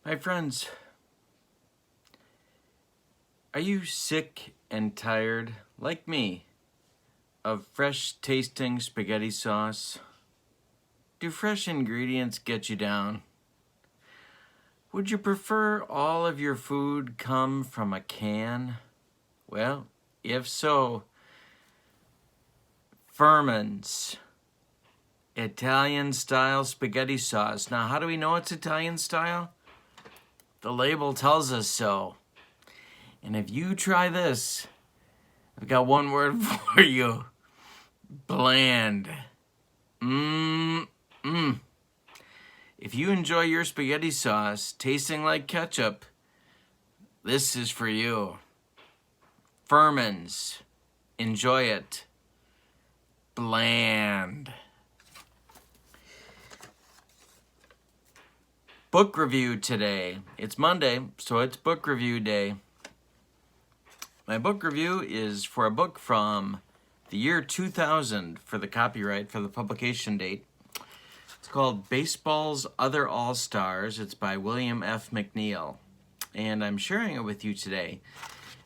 My friends, are you sick and tired, like me, of fresh tasting spaghetti sauce? Do fresh ingredients get you down? Would you prefer all of your food come from a can? Well, if so, Furman's Italian style spaghetti sauce. Now, how do we know it's Italian style? The label tells us so. And if you try this, I've got one word for you. Bland. If you enjoy your spaghetti sauce tasting like ketchup, this is for you. Furman's. Enjoy it. Bland. Book review today. It's Monday, so it's book review day. My book review is for a book from the year 2000 for the copyright, for the publication date. It's called Baseball's Other All-Stars. It's by William F. McNeil. And I'm sharing it with you today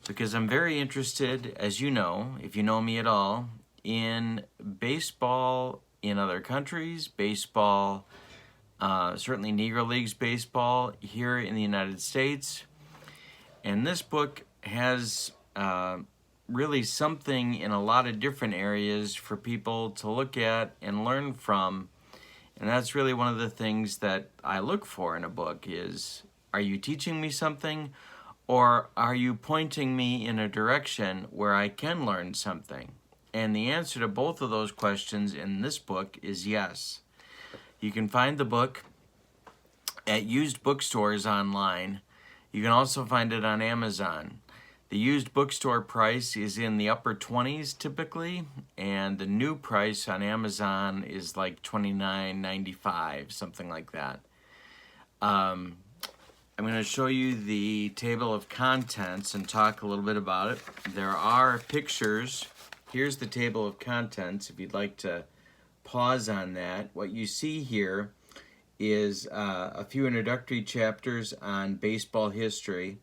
because I'm very interested, as you know, if you know me at all, in baseball in other countries, baseball, certainly Negro Leagues baseball here in the United States. And this book has really something in a lot of different areas for people to look at and learn from. And that's really one of the things that I look for in a book is, are you teaching me something, or are you pointing me in a direction where I can learn something? And the answer to both of those questions in this book is yes. You can find the book at used bookstores online. You can also find it on Amazon. The used bookstore price is in the upper 20s typically, and the new price on Amazon is like $29.95, something like that. I'm going to show you the table of contents and talk a little bit about it. There are pictures. Here's the table of contents if you'd like to pause on that. What you see here is a few introductory chapters on baseball history.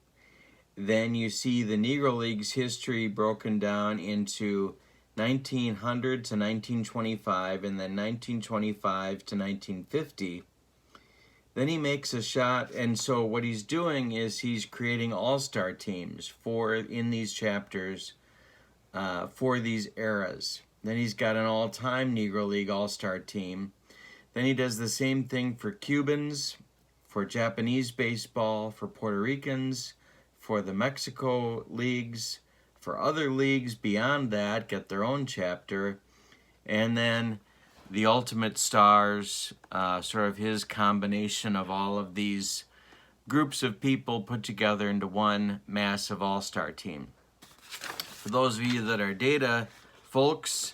Then you see the Negro Leagues history broken down into 1900 to 1925 and then 1925 to 1950. Then he makes a shot, and so what he's doing is he's creating all-star teams in these chapters for these eras. Then he's got an all-time Negro League all-star team. Then he does the same thing for Cubans, for Japanese baseball, for Puerto Ricans, for the Mexico leagues, for other leagues beyond that, get their own chapter. And then the Ultimate Stars, sort of his combination of all of these groups of people put together into one massive all-star team. For those of you that are data folks,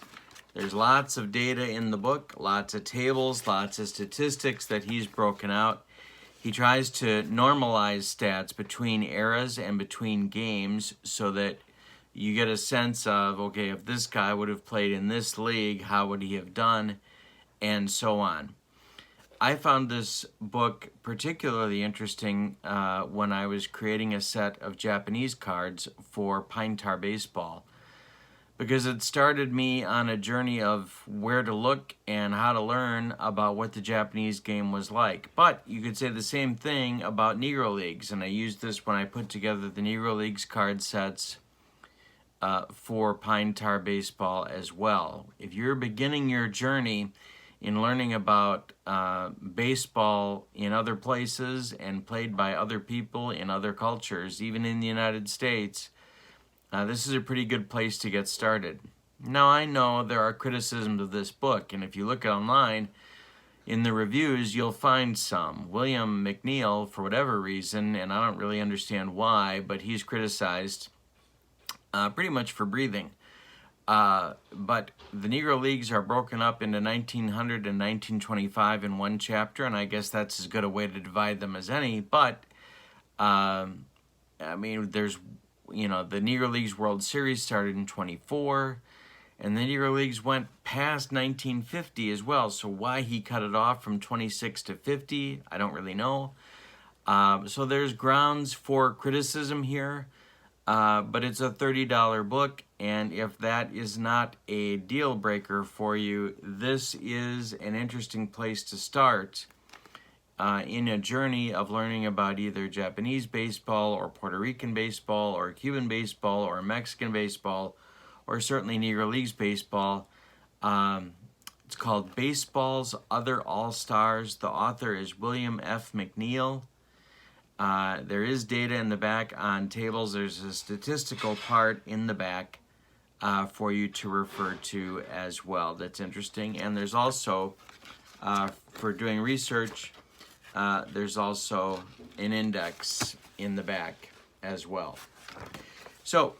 there's lots of data in the book, lots of tables, lots of statistics that he's broken out. He tries to normalize stats between eras and between games so that you get a sense of, okay, if this guy would have played in this league, how would he have done, and so on. I found this book particularly interesting when I was creating a set of Japanese cards for Pine Tar Baseball, because it started me on a journey of where to look and how to learn about what the Japanese game was like. But you could say the same thing about Negro Leagues, and I used this when I put together the Negro Leagues card sets for Pine Tar Baseball as well. If you're beginning your journey in learning about baseball in other places and played by other people in other cultures, even in the United States, this is a pretty good place to get started. Now, I know there are criticisms of this book, and if you look online in the reviews, you'll find some. William McNeil, for whatever reason, and I don't really understand why, but he's criticized pretty much for breathing. But the Negro Leagues are broken up into 1900 and 1925 in one chapter, and I guess that's as good a way to divide them as any. But, there's the Negro Leagues World Series started in 24, and the Negro Leagues went past 1950 as well. So why he cut it off from 26 to 50, I don't really know. So there's grounds for criticism here, but it's a $30 book, and if that is not a deal breaker for you, this is an interesting place to start in a journey of learning about either Japanese baseball or Puerto Rican baseball or Cuban baseball or Mexican baseball or certainly Negro Leagues baseball. It's called Baseball's Other All-Stars. The author is William F. McNeil. There is data in the back on tables. There's a statistical part in the back for you to refer to as well. That's interesting. And there's also, for doing research, there's also an index in the back as well. So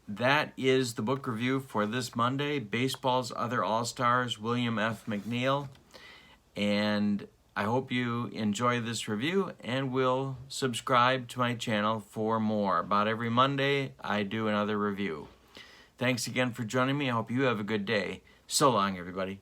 that is the book review for this Monday, Baseball's Other All-Stars, William F. McNeil. And I hope you enjoy this review and will subscribe to my channel for more. About every Monday, I do another review. Thanks again for joining me. I hope you have a good day. So long, everybody.